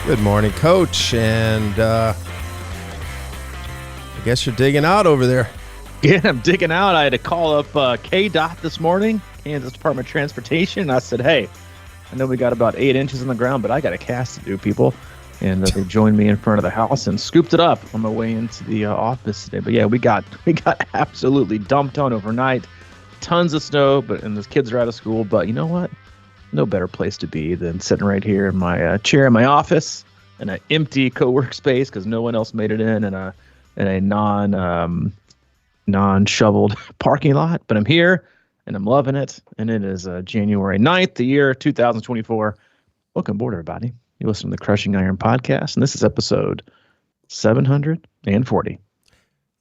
Good morning, Coach, and I guess you're digging out over there. Yeah, I'm digging out. I had to call up KDOT this morning, Kansas Department of Transportation. I said, hey, I know we got about 8 inches on the ground, but I got a cast to do, people. And they joined me in front of the house and scooped it up on my way into the office today. But yeah, we got absolutely dumped on overnight. Tons of snow, and the kids are out of school. But you know what? No better place to be than sitting right here in my chair in my office in an empty co-work space because no one else made it in a non-shoveled parking lot. But I'm here and I'm loving it. And it is January 9th, the year 2024. Welcome aboard, everybody. You listen to the Crushing Iron podcast, and this is episode 740.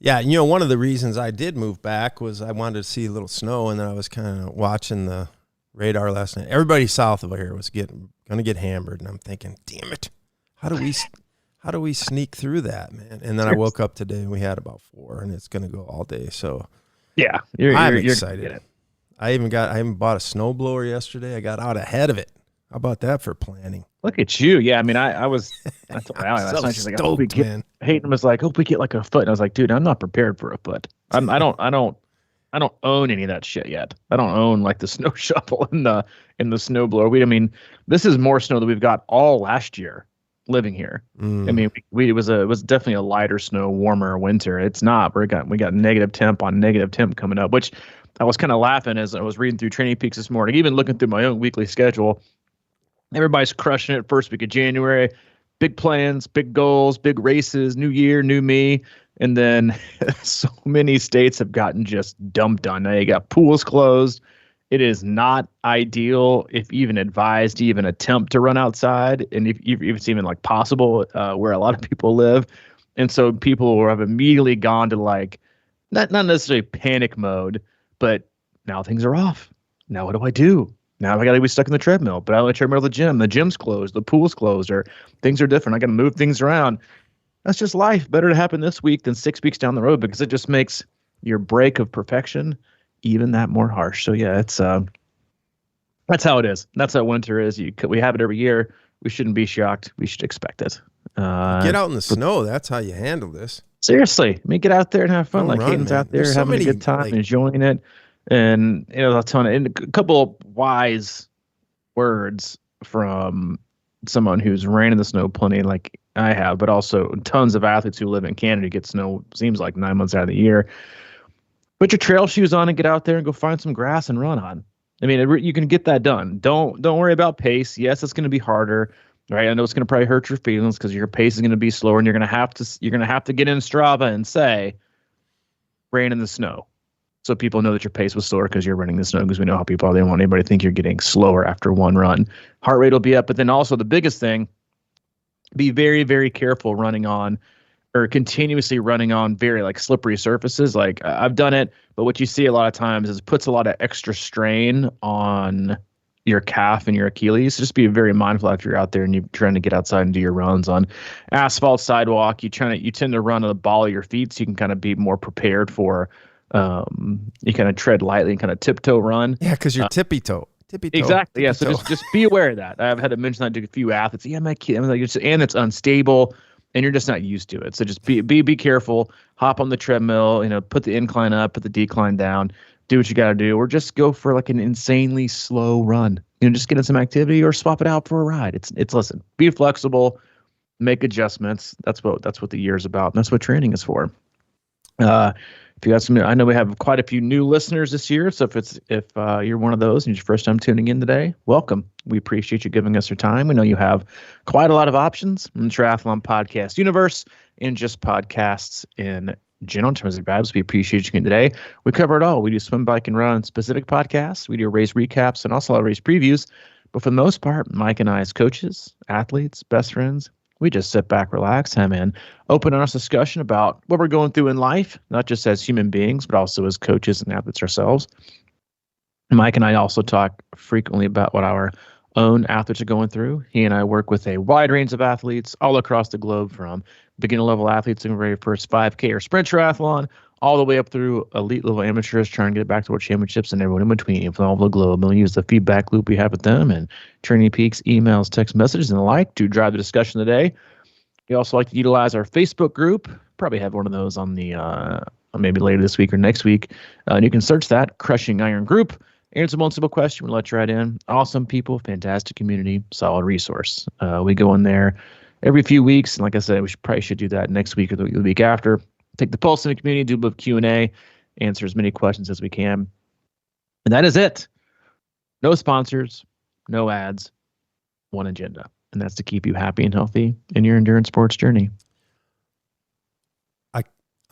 Yeah, you know, one of the reasons I did move back was I wanted to see a little snow, and then I was kind of watching the radar last night. Everybody south of here was going to get hammered, and I'm thinking, damn it, how do we sneak through that, man? And then I woke up today, and we had about 4, and it's going to go all day. So yeah, I'm excited. I haven't bought a snowblower yesterday. I got out ahead of it. How about that for planning? Look at you. Yeah, I mean, I told Allie last night, she's like, Hayden was like, hope we get like a foot. And I was like, dude, I'm not prepared for a foot. I don't own any of that shit yet. I don't own like the snow shovel and the snowblower. I mean, this is more snow than we've got all last year living here. I mean, it was definitely a lighter snow, warmer winter. It's not. We got negative temp on negative temp coming up, which I was kind of laughing as I was reading through Training Peaks this morning, even looking through my own weekly schedule. Everybody's crushing it first week of January. Big plans, big goals, big races, new year, new me. And then so many states have gotten just dumped on. Now you got pools closed. It is not ideal, if even advised, to even attempt to run outside. And if it's even like possible where a lot of people live. And so people have immediately gone to like, not necessarily panic mode, but now things are off. Now what do I do? Now I got to be stuck in the treadmill, but I only treadmill the gym. The gym's closed, the pool's closed, or things are different. I got to move things around. That's just life. Better to happen this week than 6 weeks down the road because it just makes your break of perfection even that more harsh. So yeah, it's that's how it is. That's how winter is. We have it every year. We shouldn't be shocked. We should expect it. Get out in the snow. That's how you handle this. Seriously, I mean, get out there and have fun. Hayden's out there having a good time, enjoying it. And a couple of wise words from someone who's ran in the snow plenty, like I have, but also tons of athletes who live in Canada get snow. Seems like 9 months out of the year. Put your trail shoes on and get out there and go find some grass and run on. I mean, you can get that done. Don't worry about pace. Yes, it's going to be harder, right? I know it's going to probably hurt your feelings because your pace is going to be slower, and you're going to have to get in Strava and say, ran in the snow. So people know that your pace was slower because you're running the snow, because we know how people are. They don't want anybody to think you're getting slower after one run. Heart rate will be up. But then also the biggest thing, be very, very careful running on or continuously running on very like slippery surfaces. Like I've done it, but what you see a lot of times is it puts a lot of extra strain on your calf and your Achilles. So just be very mindful if you're out there and you're trying to get outside and do your runs on asphalt sidewalk. You tend to run on the ball of your feet so you can kind of be more prepared for you kind of tread lightly and kind of tiptoe run. Yeah, because you're tippy toe. Exactly. Yeah. So just be aware of that. I've had to mention that to a few athletes. Yeah, my kid. And it's unstable, and you're just not used to it. So just be careful. Hop on the treadmill. Put the incline up, put the decline down. Do what you got to do, or just go for like an insanely slow run. Just get in some activity, or swap it out for a ride. It's listen. Be flexible. Make adjustments. That's what the year's about. And that's what training is for. If you got some, I know we have quite a few new listeners this year. So if you're one of those and it's your first time tuning in today, welcome. We appreciate you giving us your time. We know you have quite a lot of options in the triathlon podcast universe and just podcasts in general in terms of vibes. We appreciate you today. We cover it all. We do swim, bike, and run specific podcasts. We do race recaps and also a lot of race previews. But for the most part, Mike and I as coaches, athletes, best friends, we just sit back, relax, and open honest discussion about what we're going through in life, not just as human beings, but also as coaches and athletes ourselves. Mike and I also talk frequently about what our own athletes are going through. He and I work with a wide range of athletes all across the globe, from beginner level athletes in their first 5K or sprint triathlon, all the way up through elite level amateurs trying to get back to world championships and everyone in between from all over the globe. And we'll use the feedback loop we have with them and Training Peaks emails, text messages, and the like to drive the discussion today. We also like to utilize our Facebook group. Probably have one of those on the maybe later this week or next week. And you can search that, Crushing Iron Group. Answer one simple question. We'll let you right in. Awesome people, fantastic community, solid resource. We go in there every few weeks. And like I said, we probably should do that next week or the week after. Take the pulse in the community, do a bit of Q&A, answer as many questions as we can. And that is it. No sponsors, no ads, one agenda. And that's to keep you happy and healthy in your endurance sports journey.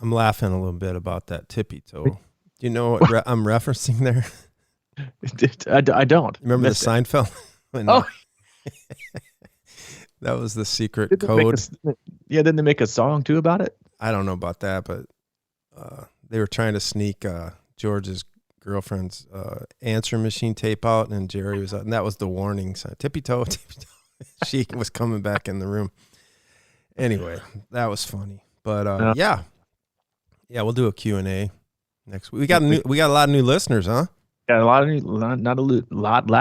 I'm laughing a little bit about that tippy toe. Do you know what I'm referencing there? I don't. Remember the Seinfeld? Oh. That was the secret code. Didn't they make a song too about it? I don't know about that, but they were trying to sneak George's girlfriend's answer machine tape out, and Jerry was out, and that was the warning sign. Tippy toe, tippy toe. She was coming back in the room. Anyway, that was funny. But yeah, we'll do a Q&A next week. We got a lot of new listeners, huh? Got a lot of new, lot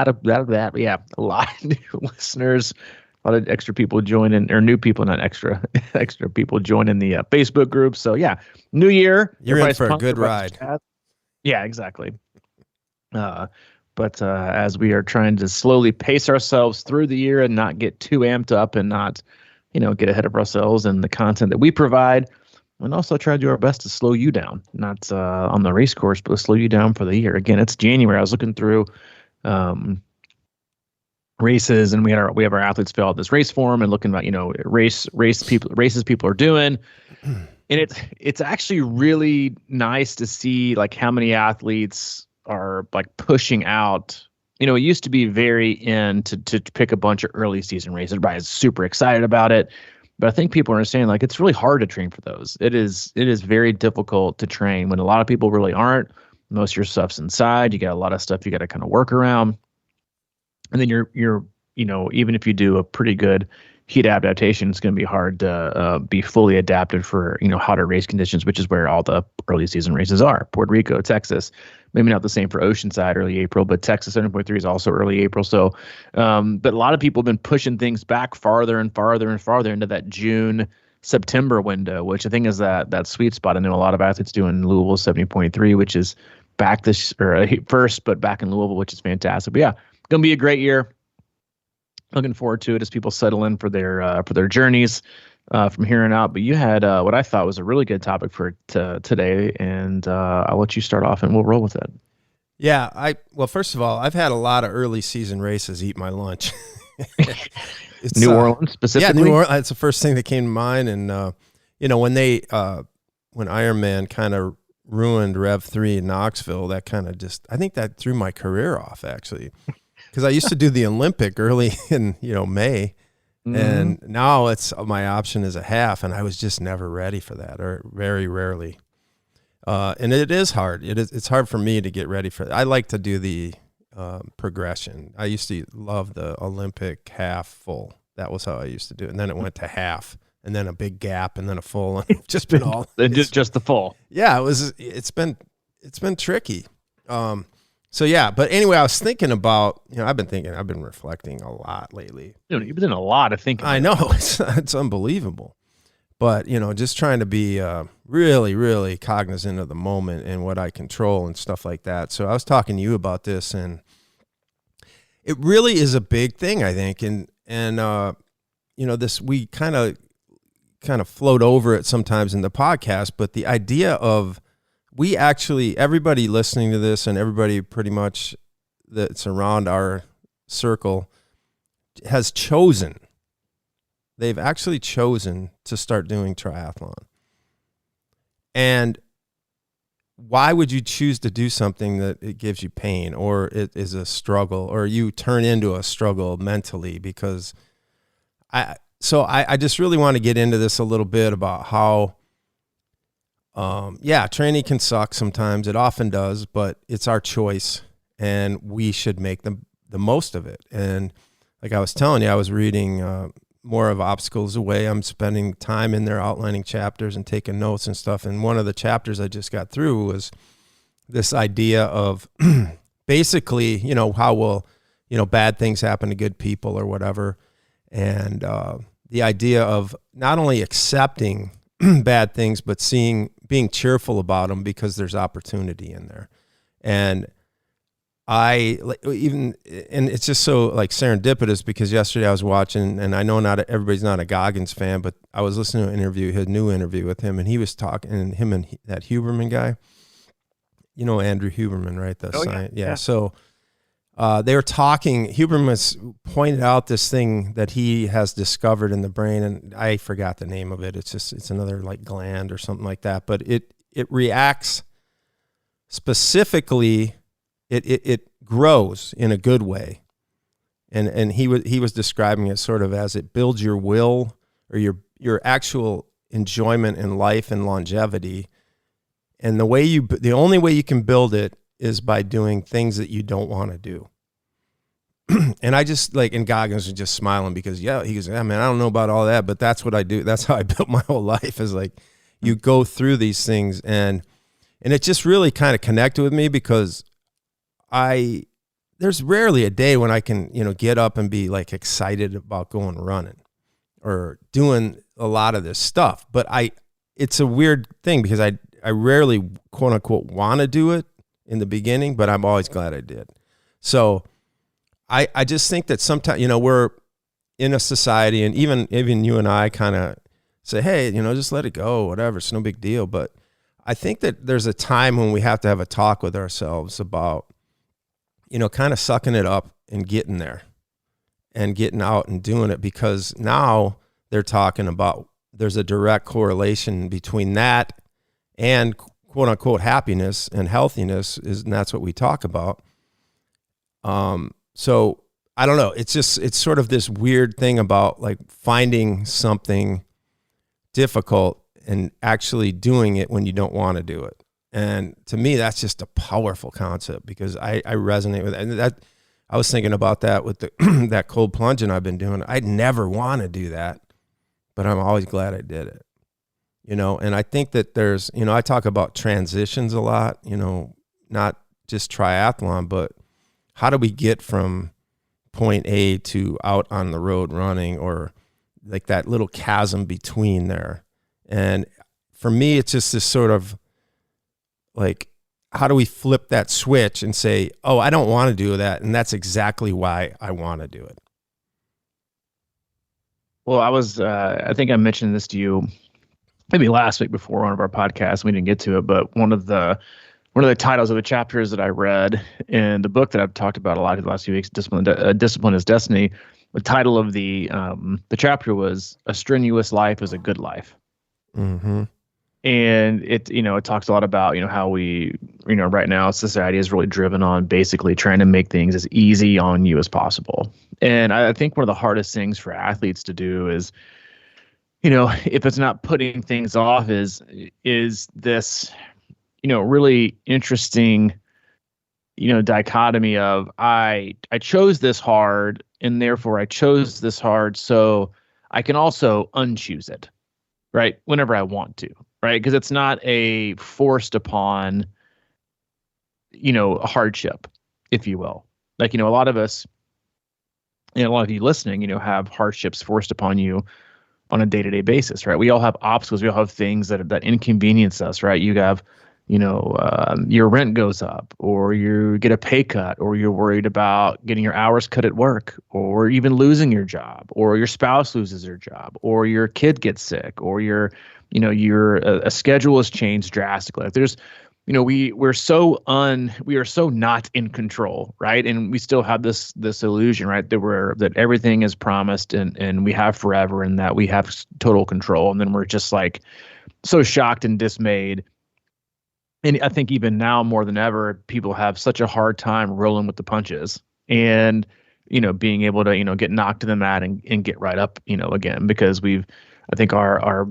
of new listeners. A lot of extra people joining, or new people, not extra people joining the Facebook group. So yeah, new year. You're in for a good ride. Yeah, exactly. But as we are trying to slowly pace ourselves through the year and not get too amped up and not, get ahead of ourselves and the content that we provide, and also try to do our best to slow you down, not on the race course, but to slow you down for the year. Again, it's January. I was looking through races, and we have our athletes fill out this race form and looking about races people are doing, and it's actually really nice to see like how many athletes are like pushing out. It used to be very in to pick a bunch of early season races. Everybody's super excited about it, but I think people are understanding like it's really hard to train for those. It is very difficult to train when a lot of people really aren't. Most of your stuff's inside. You got a lot of stuff you got to kind of work around. And then you're even if you do a pretty good heat adaptation, it's going to be hard to be fully adapted for, hotter race conditions, which is where all the early season races are. Puerto Rico, Texas, maybe not the same for Oceanside, early April, but Texas 7.3 is also early April. So, but a lot of people have been pushing things back farther and farther and farther into that June, September window, which I think is that sweet spot. I know a lot of athletes doing Louisville 70.3, which is back first, but back in Louisville, which is fantastic. But yeah, going to be a great year. Looking forward to it as people settle in for their journeys from here on out. But you had what I thought was a really good topic for today, and I'll let you start off, and we'll roll with it. Yeah, well, first of all, I've had a lot of early season races eat my lunch. New Orleans specifically. Yeah, New Orleans. That's the first thing that came to mind, and when Ironman kind of ruined Rev 3 in Knoxville, that kind of I think that threw my career off actually. Because I used to do the Olympic early in May, and now my option is a half, and I was just never ready for that, or very rarely. And it is hard. It's hard for me to get ready for that. I like to do the progression. I used to love the Olympic half full. That was how I used to do it, and then it went to half, and then a big gap, and then a full, and it's just been all just the full. Yeah, it's been tricky. So yeah, but anyway, I was thinking about, I've been reflecting a lot lately. You've been doing a lot of thinking. I know, it's unbelievable. But, just trying to be really, really cognizant of the moment and what I control and stuff like that. So I was talking to you about this, and it really is a big thing, I think. And this, we kind of float over it sometimes in the podcast, but the idea of, everybody listening to this and everybody pretty much that's around our circle they've actually chosen to start doing triathlon. And why would you choose to do something that it gives you pain, or it is a struggle, or you turn into a struggle mentally? Because I just really want to get into this a little bit about how training can suck sometimes. It often does, but it's our choice, and we should make the most of it. And like I was telling you, I was reading more of obstacles away. I'm spending time in there outlining chapters and taking notes and stuff. And one of the chapters I just got through was this idea of basically, you know, how will, you know, bad things happen to good people or whatever. And the idea of not only accepting bad things, but being cheerful about them because there's opportunity in there. And and it's just so like serendipitous because yesterday I was watching, and I know everybody's not a Goggins fan, but I was listening to his new interview with him, and he was talking, and him and that Huberman guy, you know, Andrew Huberman, right? The science. Yeah. So they were talking, Huberman pointed out this thing that he has discovered in the brain, and I forgot the name of it. It's another like gland or something like that, but it reacts specifically. It grows in a good way, and he was describing it sort of as it builds your will or your actual enjoyment in life and longevity. And the only way you can build it is by doing things that you don't want to do. And I just and Goggins was just smiling because he goes, yeah, man, I don't know about all that, but that's what I do. That's how I built my whole life, is like you go through these things, and it just really kind of connected with me because there's rarely a day when I can, you know, get up and be like excited about going running or doing a lot of this stuff. But it's a weird thing because I rarely quote unquote want to do it in the beginning, but I'm always glad I did. So I just think that sometimes, you know, we're in a society, and even you and I kind of say, hey, you know, just let it go, whatever, it's no big deal. But I think that there's a time when we have to have a talk with ourselves about, you know, kind of sucking it up and getting there and getting out and doing it, because now they're talking about there's a direct correlation between that and quote unquote happiness and healthiness, and that's what we talk about. So I don't know. It's sort of this weird thing about like finding something difficult and actually doing it when you don't want to do it. And to me, that's just a powerful concept because I resonate with it. And that I was thinking about that with the that cold plunging I've been doing. I'd never want to do that, but I'm always glad I did it. You know, and I think that there's, you know, I talk about transitions a lot, you know, not just triathlon, but how do we get from point A to out on the road running, or like that little chasm between there. And for me, it's just this sort of like, how do we flip that switch and say, oh, I don't want to do that, and that's exactly why I want to do it? Well, I think I mentioned this to you maybe last week before one of our podcasts. We didn't get to it, but one of the titles of the chapters that I read in the book that I've talked about a lot in the last few weeks, Discipline is Destiny. The title of the chapter was "A Strenuous Life is a Good Life." Mm-hmm. And it talks a lot about, you know, how we, you know, right now society is really driven on basically trying to make things as easy on you as possible. And I think one of the hardest things for athletes to do is, you know, if it's not putting things off, is this, you know, really interesting, you know, dichotomy of I chose this hard, and therefore I chose this hard so I can also unchoose it, right? Whenever I want to. Right, because it's not a forced upon, you know, a hardship, if you will. Like, you know, a lot of us, and a lot of you listening, you know, have hardships forced upon you on a day-to-day basis, right? We all have obstacles. We all have things that inconvenience us, right? You have, you know, your rent goes up, or you get a pay cut, or you're worried about getting your hours cut at work, or even losing your job, or your spouse loses their job, or your kid gets sick, or your a schedule has changed drastically. Like there's, you know, we are so not in control, right? And we still have this illusion, right, that everything is promised and we have forever, and that we have total control. And then we're just like so shocked and dismayed. And I think even now more than ever, people have such a hard time rolling with the punches and, you know, being able to, you know, get knocked to the mat and get right up, you know, again, because I think our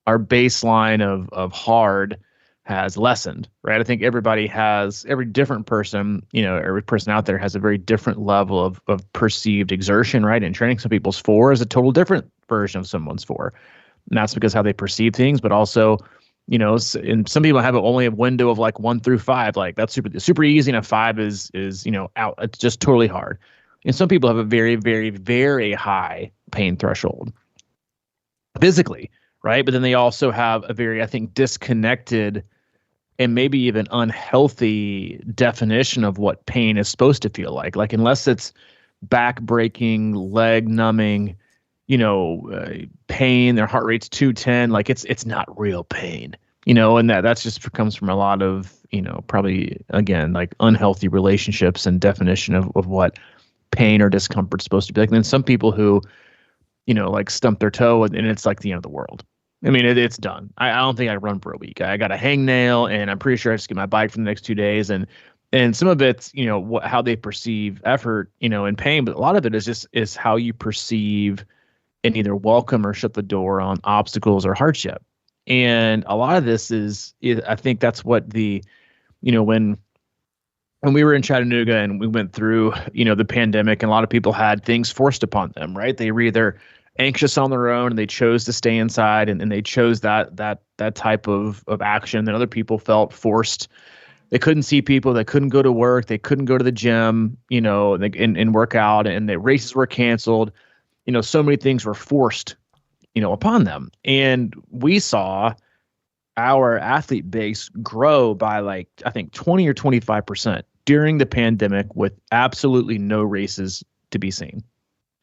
baseline of hard has lessened, right? I think every different person, every person out there has a very different level of perceived exertion, right? And training, some people's 4 is a total different version of someone's 4. And that's because how they perceive things, but also, and some people have only a window of like 1 through 5. Like that's super easy. And a 5 is, out. It's just totally hard. And some people have a very, very, very high pain threshold physically, right? But then they also have a very, I think, disconnected and maybe even unhealthy definition of what pain is supposed to feel like. Like, unless it's back breaking, leg numbing, pain, their heart rate's 210, like it's not real pain, and that's just comes from a lot of, probably, again, like unhealthy relationships and definition of what pain or discomfort is supposed to be like. And then some people who, like stump their toe and it's like the end of the world. I mean, it's done. I don't think I run for a week. I got a hangnail, and I'm pretty sure I just get my bike for the next 2 days. And some of it's, how they perceive effort, and pain, but a lot of it is how you perceive and either welcome or shut the door on obstacles or hardship. And a lot of this is I think that's what when we were in Chattanooga and we went through, the pandemic, and a lot of people had things forced upon them, right? They were either anxious on their own and they chose to stay inside, and they chose that type of action. Then other people felt forced. They couldn't see people. They couldn't go to work. They couldn't go to the gym, and work out, and the races were canceled. So many things were forced, upon them. And we saw our athlete base grow by like, I think 20 or 25% during the pandemic, with absolutely no races to be seen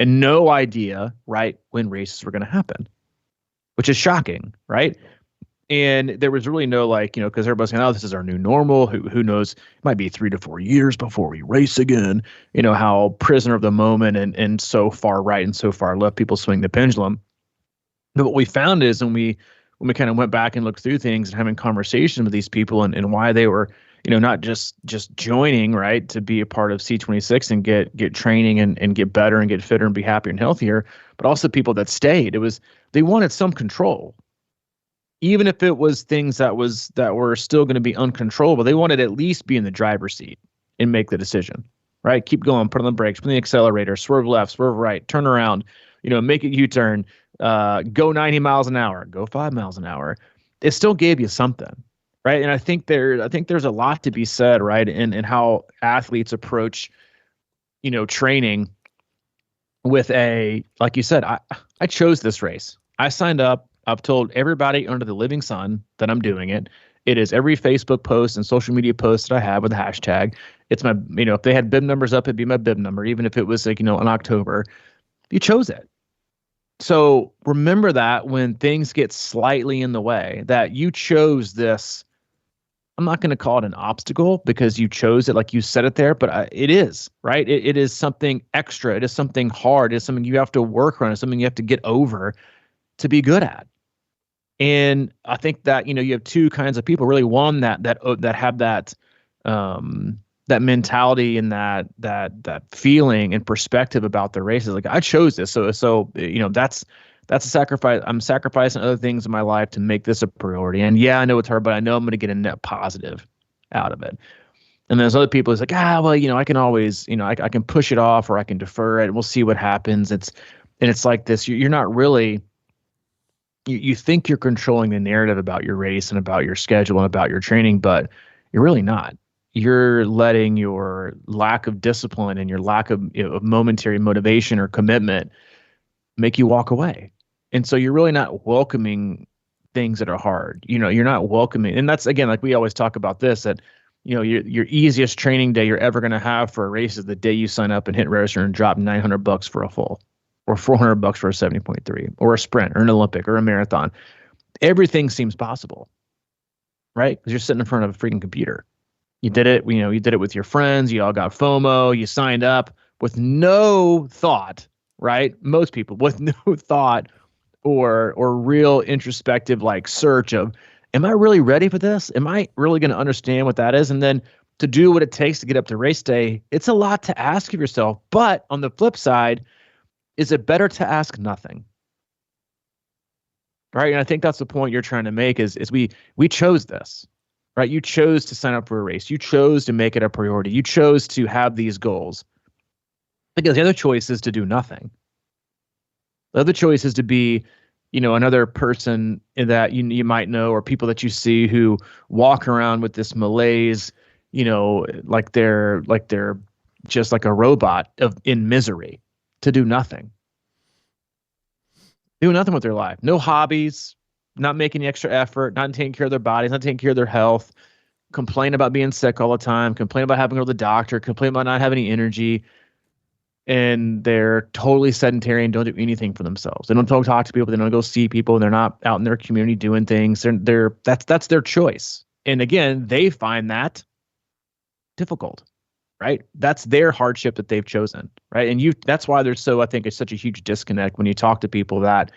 and no idea, right, when races were going to happen, which is shocking, right? And there was really no, like, because everybody's saying, oh, this is our new normal. Who knows? It might be 3 to 4 years before we race again. How prisoner of the moment and so far right and so far left people swing the pendulum. But what we found is when we kind of went back and looked through things and having conversations with these people and why they were, not just joining, right, to be a part of C26 and get training and get better and get fitter and be happier and healthier, but also people that stayed. It was, they wanted some control. Even if it was things that were still going to be uncontrollable, they wanted to at least be in the driver's seat and make the decision, right? Keep going, put on the brakes, put on the accelerator, swerve left, swerve right, turn around, make a U-turn, go 90 miles an hour, go 5 miles an hour. It still gave you something, right? And I think there's a lot to be said, right, in how athletes approach, training with like you said, I chose this race. I signed up. I've told everybody under the living sun that I'm doing it. It is every Facebook post and social media post that I have with a hashtag. It's my, if they had bib numbers up, it'd be my bib number, even if it was like, in October. You chose it. So remember that when things get slightly in the way, that you chose this. I'm not going to call it an obstacle because you chose it, like you said it there, but it is, right? It is something extra. It is something hard. It's something you have to work on. It's something you have to get over to be good at. And I think that, you have two kinds of people, really. One that have that mentality and that feeling and perspective about their races. Like, I chose this. So that's a sacrifice. I'm sacrificing other things in my life to make this a priority. And yeah, I know it's hard, but I know I'm going to get a net positive out of it. And there's other people who's like, well, I can always, I can push it off or I can defer it. We'll see what happens. It's like this. You're not really. You think you're controlling the narrative about your race and about your schedule and about your training, but you're really not. You're letting your lack of discipline and your lack of, of momentary motivation or commitment make you walk away. And so you're really not welcoming things that are hard. You're not welcoming. And that's, again, like we always talk about this, that, your easiest training day you're ever going to have for a race is the day you sign up and hit register and drop $900 for a full, or $400 for a 70.3, or a sprint, or an Olympic, or a marathon. Everything seems possible, right? Because you're sitting in front of a freaking computer. You did it. You did it with your friends. You all got FOMO. You signed up with no thought, right? Most people with no thought or real introspective, like, search of, am I really ready for this? Am I really going to understand what that is? And then to do what it takes to get up to race day, it's a lot to ask of yourself. But on the flip side, is it better to ask nothing? Right. And I think that's the point you're trying to make is we chose this. right? You chose to sign up for a race. You chose to make it a priority. You chose to have these goals. Because the other choice is to do nothing. The other choice is to be, another person that you might know, or people that you see who walk around with this malaise, like they're just like a robot in misery, to do nothing. Do nothing with their life. No hobbies, not making the extra effort, not taking care of their bodies, not taking care of their health, complain about being sick all the time, complain about having to go to the doctor, complain about not having any energy. And they're totally sedentary and don't do anything for themselves. They don't talk to people. They don't go see people. And they're not out in their community doing things. That's their choice. And again, they find that difficult, right? That's their hardship that they've chosen, right? And that's why I think it's such a huge disconnect when you talk to people that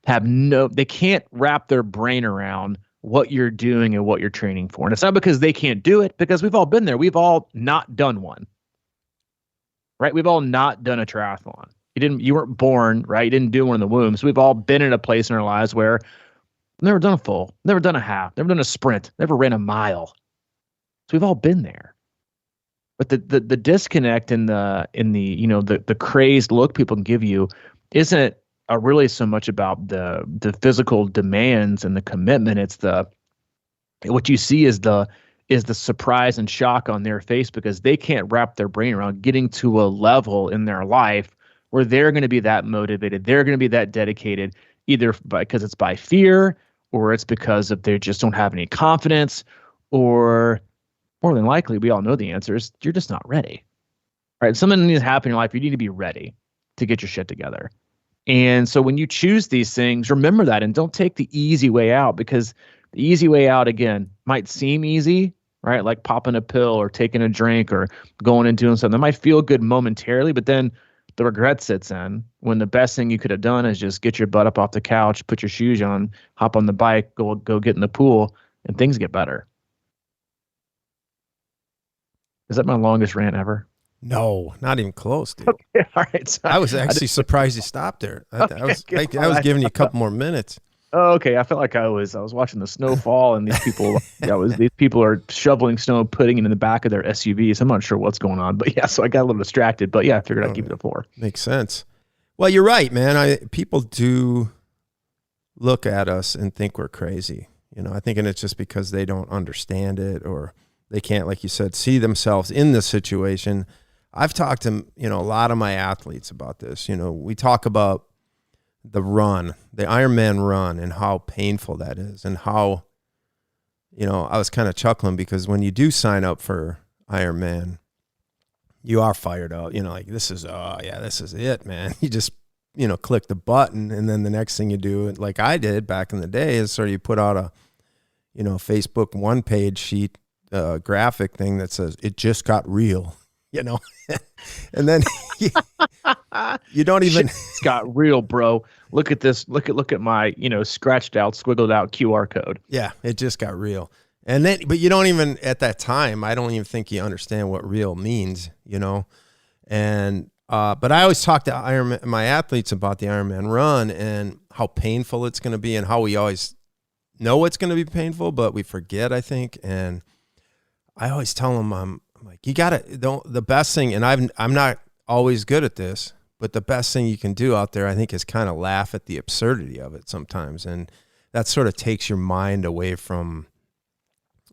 they can't wrap their brain around what you're doing and what you're training for. And it's not because they can't do it, because we've all been there. We've all not done one. Right? We've all not done a triathlon. You weren't born, right? You didn't do one in the womb. So we've all been in a place in our lives where never done a full, never done a half, never done a sprint, never ran a mile. So we've all been there. But the disconnect in the crazed look people can give you isn't really so much about the physical demands and the commitment. It's what you see is the surprise and shock on their face, because they can't wrap their brain around getting to a level in their life where they're going to be that motivated, they're going to be that dedicated, either because it's by fear, or it's because they just don't have any confidence, or more than likely, we all know the answer is you're just not ready. Right? Something needs to happen in your life. You need to be ready to get your shit together. And so when you choose these things, remember that, and don't take the easy way out, because the easy way out, again, might seem easy, right? Like popping a pill or taking a drink or going and doing something. That might feel good momentarily, but then the regret sits in when the best thing you could have done is just get your butt up off the couch, put your shoes on, hop on the bike, go get in the pool, and things get better. Is that my longest rant ever? No, not even close, dude. Okay, all right. So I was actually surprised you stopped there. I was giving you a couple more minutes. Oh, okay. I felt like I was watching the snow fall, and these people are shoveling snow, putting it in the back of their SUVs. I'm not sure what's going on, but yeah, so I got a little distracted, but yeah, I figured I'd keep it at 4. Makes sense. Well, you're right, man. People do look at us and think we're crazy. I think it's just because they don't understand it, or they can't, like you said, see themselves in the situation. I've talked to, a lot of my athletes about this. We talk about the Ironman run, and how painful that is, and how, I was kind of chuckling because when you do sign up for Ironman, you are fired up, like this is it, man. You just, click the button, and then the next thing you do, like I did back in the day, is sort of you put out a, Facebook 1-page sheet graphic thing that says it just got real. And then you don't even. It's got real, bro. Look at this. Look at my, scratched out, squiggled out QR code. Yeah, it just got real. And then, but you don't even, at that time, I don't even think you understand what real means, And but I always talk to my athletes about the Ironman run and how painful it's going to be, and how we always know it's going to be painful, but we forget, I think. And I always tell them, I'm like, the best thing, and I'm not always good at this, but the best thing you can do out there, I think, is kind of laugh at the absurdity of it sometimes. And that sort of takes your mind away from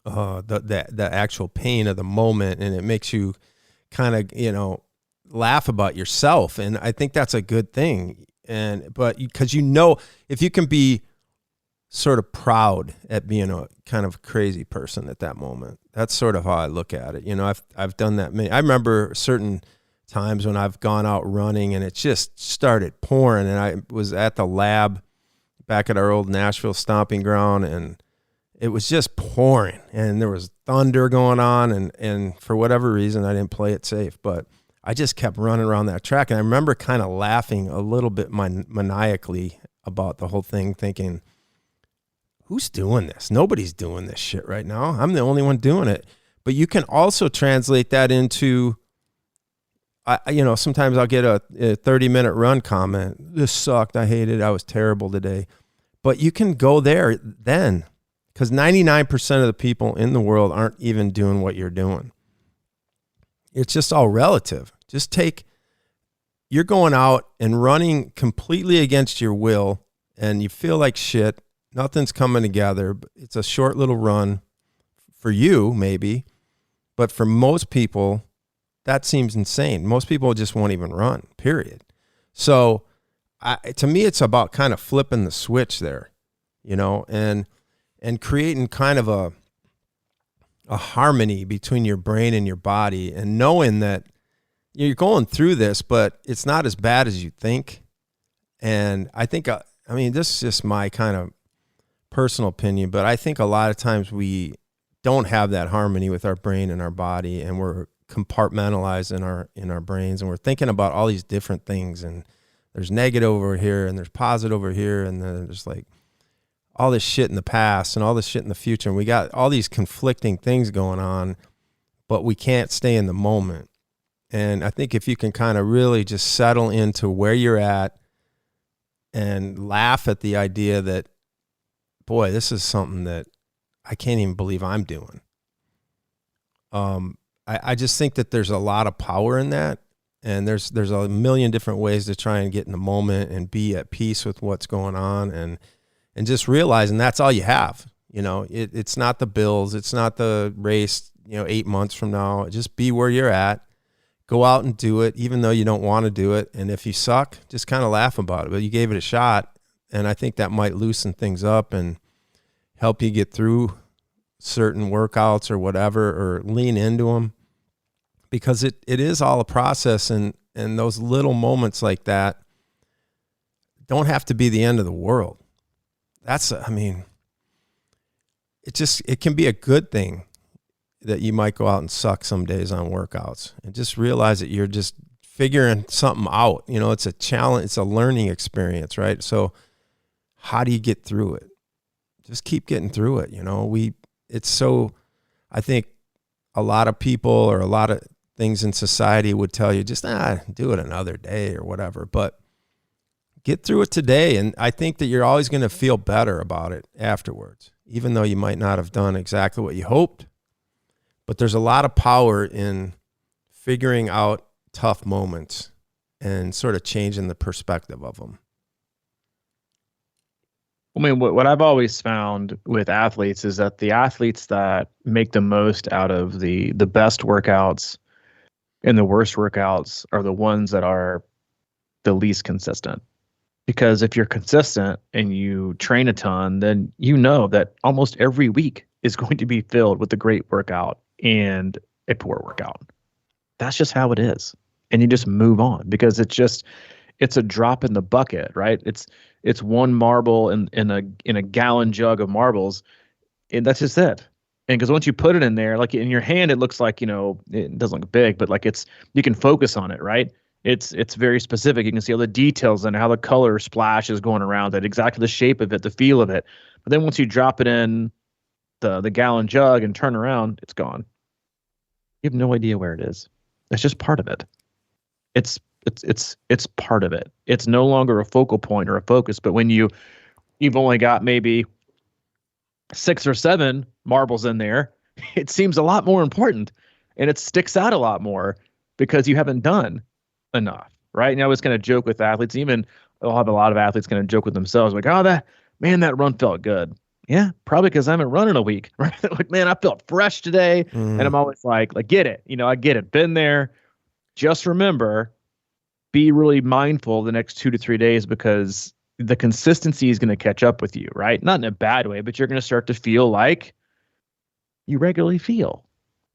the actual pain of the moment, and it makes you kind of, laugh about yourself. And I think that's a good thing. But because if you can be sort of proud at being a kind of crazy person at that moment. That's sort of how I look at it. I've done that I remember certain times when I've gone out running and it just started pouring, and I was at the lab back at our old Nashville stomping ground, and it was just pouring, and there was thunder going on, and for whatever reason I didn't play it safe, but I just kept running around that track. And I remember kind of laughing a little bit maniacally about the whole thing, thinking, who's doing this? Nobody's doing this shit right now. I'm the only one doing it. But you can also translate that into, sometimes I'll get a 30-minute run comment. This sucked. I hated it. I was terrible today. But you can go there then Because 99% of the people in the world aren't even doing what you're doing. It's just all relative. You're going out and running completely against your will, and you feel like shit. Nothing's coming together. It's a short little run for you, maybe. But for most people, that seems insane. Most people just won't even run, period. So to me, it's about kind of flipping the switch there, and creating kind of a harmony between your brain and your body, and knowing that you're going through this, but it's not as bad as you think. And I think, this is just my kind of personal opinion, but I think a lot of times we don't have that harmony with our brain and our body, and we're compartmentalized in our brains, and we're thinking about all these different things, and there's negative over here and there's positive over here, and then there's like all this shit in the past and all this shit in the future, and we got all these conflicting things going on, but we can't stay in the moment. And I think if you can kind of really just settle into where you're at and laugh at the idea that, boy, this is something that I can't even believe I'm doing. I just think that there's a lot of power in that. And there's a million different ways to try and get in the moment and be at peace with what's going on, and just realizing that's all you have. It's not the bills. It's not the race, 8 months from now. Just be where you're at. Go out and do it, even though you don't want to do it. And if you suck, just kind of laugh about it. But you gave it a shot. And I think that might loosen things up and help you get through certain workouts or whatever, or lean into them. Because it is all a process, and those little moments like that don't have to be the end of the world. It can be a good thing that you might go out and suck some days on workouts, and just realize that you're just figuring something out. It's a challenge. It's a learning experience, right? So how do you get through it? Just keep getting through it. I think a lot of people, or a lot of things in society would tell you just do it another day or whatever, but get through it today. And I think that you're always going to feel better about it afterwards, even though you might not have done exactly what you hoped. But there's a lot of power in figuring out tough moments and sort of changing the perspective of them. What I've always found with athletes is that the athletes that make the most out of the best workouts and the worst workouts are the ones that are the least consistent. Because if you're consistent and you train a ton, then you know that almost every week is going to be filled with a great workout and a poor workout. That's just how it is. And you just move on, because it's a drop in the bucket, right? It's one marble in a gallon jug of marbles, and that's just it. And because once you put it in there, like in your hand, it looks like, it doesn't look big, but like you can focus on it, right? It's very specific. You can see all the details and how the color splash is going around it, exactly the shape of it, the feel of it. But then once you drop it in the gallon jug and turn around, it's gone. You have no idea where it is. It's just part of it. It's part of it. It's no longer a focal point or a focus. But when you've only got maybe 6 or 7 marbles in there, it seems a lot more important, and it sticks out a lot more because you haven't done enough, right? And I was going to joke with athletes. Even I'll have a lot of athletes going to joke with themselves, like, "Oh, that run felt good." Yeah, probably because I haven't run in a week, right? Like, man, I felt fresh today, and I'm always like, get it, I get it, been there. Just remember, be really mindful the next 2 to 3 days, because the consistency is going to catch up with you, right? Not in a bad way, but you're going to start to feel like you regularly feel,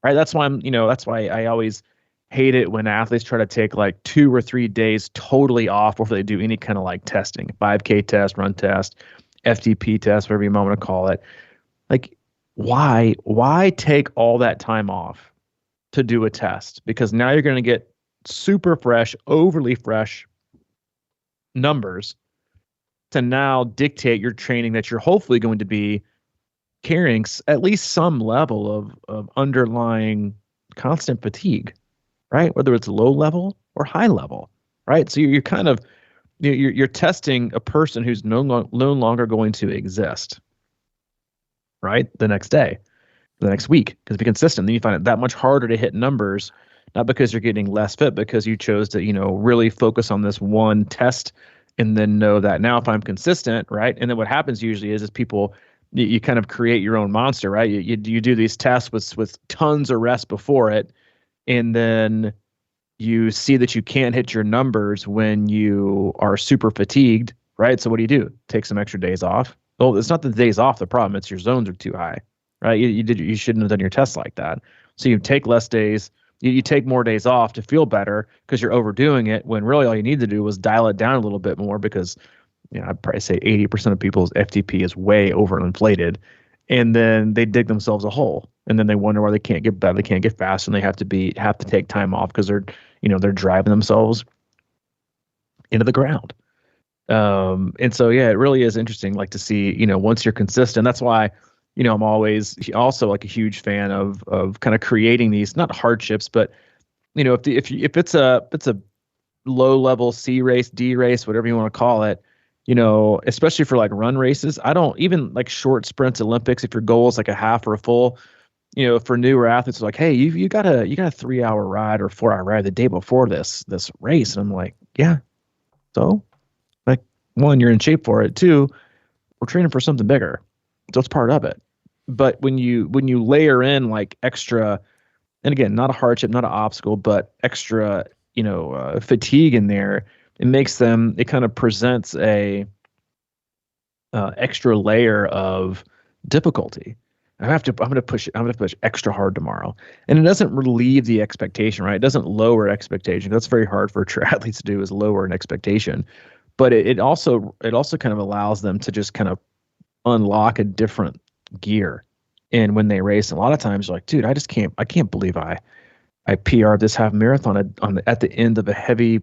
right? That's why that's why I always hate it when athletes try to take like 2 or 3 days totally off before they do any kind of like testing, 5K test, run test, FTP test, whatever you want to call it. Like, why take all that time off to do a test? Because now you're going to get super fresh, overly fresh numbers to now dictate your training that you're hopefully going to be carrying at least some level of underlying constant fatigue, right? Whether it's low level or high level, right? So you're kind of, you're testing a person who's no longer going to exist. right? The next day, the next week, because be consistent. Then you find it that much harder to hit numbers, not because you're getting less fit, because you chose to, really focus on this one test and then know that now if I'm consistent, right? And then what happens usually is people, you kind of create your own monster, right? You do these tests with tons of rest before it, and then you see that you can't hit your numbers when you are super fatigued, right? So what do? Take some extra days off. Well, it's not the days off the problem. It's your zones are too high, right? You shouldn't have done your tests like that. So you take less days. You take more days off to feel better because you're overdoing it, when really all you need to do was dial it down a little bit more, because I'd probably say 80% of people's FTP is way overinflated, and then they dig themselves a hole, and then they wonder why they can't get better, they can't get fast, and they have to take time off because they're driving themselves into the ground. And so, yeah, it really is interesting, like to see, once you're consistent. That's why, I'm always also like a huge fan of kind of creating these, not hardships, but if it's a low level C race, D race, whatever you want to call it, especially for like run races, I don't even like short sprints, Olympics. If your goal is like a half or a full, for newer athletes, like, hey, you got a 3-hour ride or 4-hour ride the day before this race, and I'm like, yeah, so like, one, you're in shape for it. Two, we're training for something bigger, so it's part of it. But when you layer in like extra, and again, not a hardship, not an obstacle, but extra, fatigue in there, it kind of presents a extra layer of difficulty. I'm going to push extra hard tomorrow. And it doesn't relieve the expectation, right? It doesn't lower expectation. That's very hard for triathletes to do, is lower an expectation. But it also kind of allows them to just kind of unlock a different gear. And when they race, a lot of times you're like, dude, I can't believe I PR'd this half marathon at the end of a heavy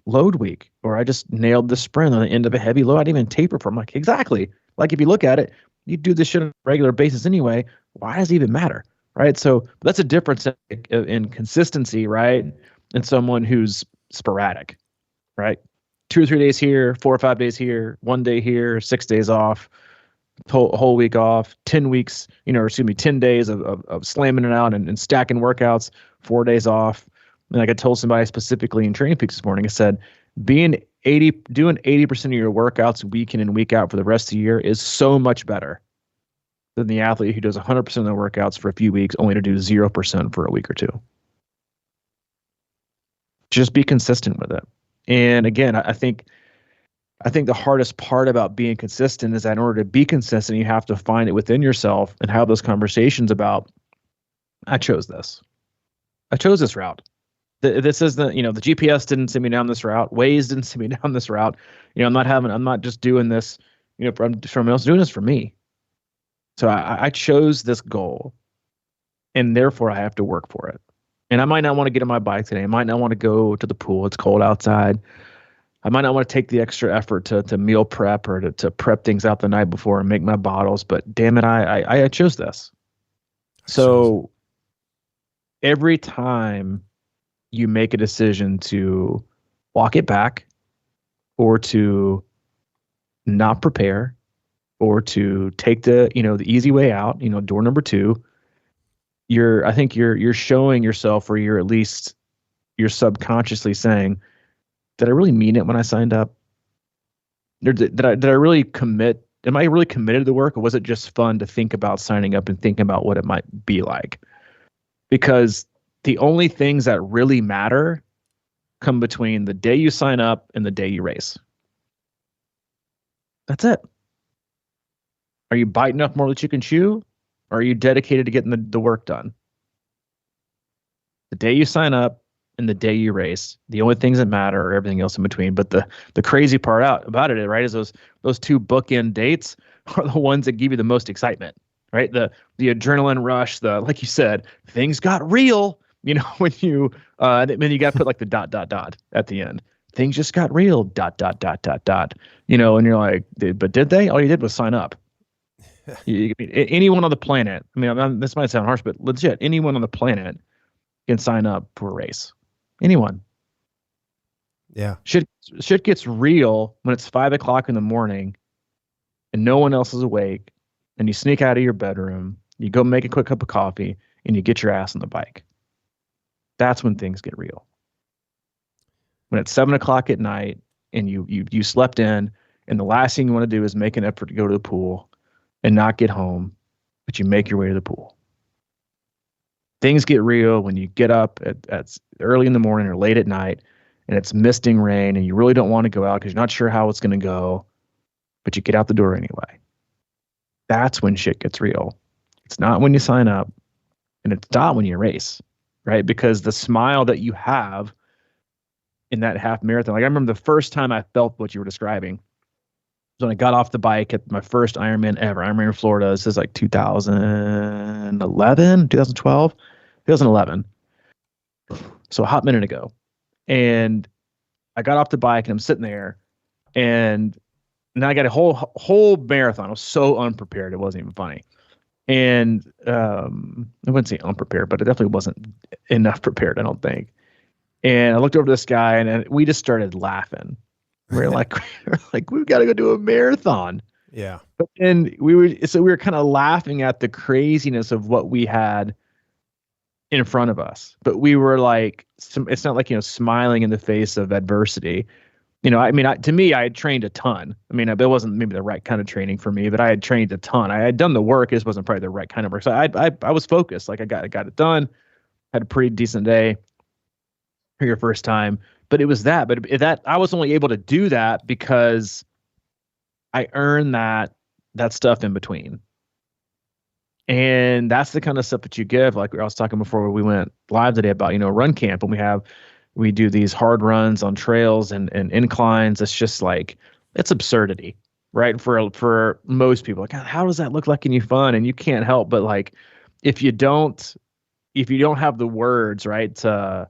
load week, or I just nailed the sprint on the end of a heavy load. I didn't even taper for. I'm like, exactly. Like, if you look at it, you do this shit on a regular basis anyway. Why does it even matter? Right. So that's a difference in consistency, right? And someone who's sporadic, right? 2 or 3 days here, 4 or 5 days here, 1 day here, 6 days off, whole week off, 10 weeks, 10 days of slamming it out and stacking workouts, 4 days off. And like I told somebody specifically in Training Peaks this morning, I said, doing 80% of your workouts week in and week out for the rest of the year is so much better than the athlete who does 100% of their workouts for a few weeks, only to do 0% for a week or two. Just be consistent with it. And again, I think the hardest part about being consistent is that in order to be consistent, you have to find it within yourself and have those conversations about, I chose this route. This is the GPS didn't send me down this route. Waze didn't send me down this route. I'm not just doing this, for someone else, doing this for me. So I chose this goal, and therefore I have to work for it. And I might not want to get on my bike today. I might not want to go to the pool. It's cold outside. I might not want to take the extra effort to meal prep or to prep things out the night before and make my bottles. But damn it, I chose this. So every time you make a decision to walk it back, or to not prepare, or to take the easy way out, door number 2, I think you're showing yourself, or you're subconsciously saying, did I really mean it when I signed up? Did I really commit? Am I really committed to the work, or was it just fun to think about signing up and thinking about what it might be like? Because the only things that really matter come between the day you sign up and the day you race. That's it. Are you biting off more that you can chew? Or are you dedicated to getting the work done? The day you sign up and the day you race, the only things that matter are everything else in between. But the crazy part about it, right, is those 2 bookend dates are the ones that give you the most excitement, right? The adrenaline rush, like you said, things got real. When you then you got to put like the ... at the end. Things just got real ... And you're like, but did they? All you did was sign up. Anyone on the planet, this might sound harsh, but legit, anyone on the planet can sign up for a race. Anyone. Yeah. Shit gets real when it's 5 o'clock in the morning and no one else is awake and you sneak out of your bedroom, you go make a quick cup of coffee, and you get your ass on the bike. That's when things get real. When it's 7:00 at night and you slept in, and the last thing you want to do is make an effort to go to the pool and not get home, but you make your way to the pool. Things get real when you get up at early in the morning or late at night and it's misting rain and you really don't want to go out because you're not sure how it's going to go, but you get out the door anyway. That's when shit gets real. It's not when you sign up, and it's not when you race, right? Because the smile that you have in that half marathon, like I remember the first time I felt what you were describing was when I got off the bike at my first Ironman ever. Ironman in Florida. This is like 2011, 2012, 2011. So a hot minute ago. And I got off the bike and I'm sitting there, and now I got a whole marathon. I was so unprepared. It wasn't even funny. And I wouldn't say unprepared, but it definitely wasn't enough prepared, I don't think. And I looked over to this guy, and we just started laughing. We're like, we've got to go do a marathon. Yeah. But then we were kind of laughing at the craziness of what we had in front of us. But we were like, it's not like, smiling in the face of adversity. To me, I had trained a ton. It wasn't maybe the right kind of training for me, but I had trained a ton. I had done the work. It just wasn't probably the right kind of work. So I was focused. Like I got it done. Had a pretty decent day for your first time. But it was that. But that I was only able to do that because I earned that stuff in between. And that's the kind of stuff that you give. Like I was talking before we went live today about, run camp, and we do these hard runs on trails and inclines. It's just like, it's absurdity, right? For most people, like, how does that look like in you fun? And you can't help but like, if you don't have the words, right, to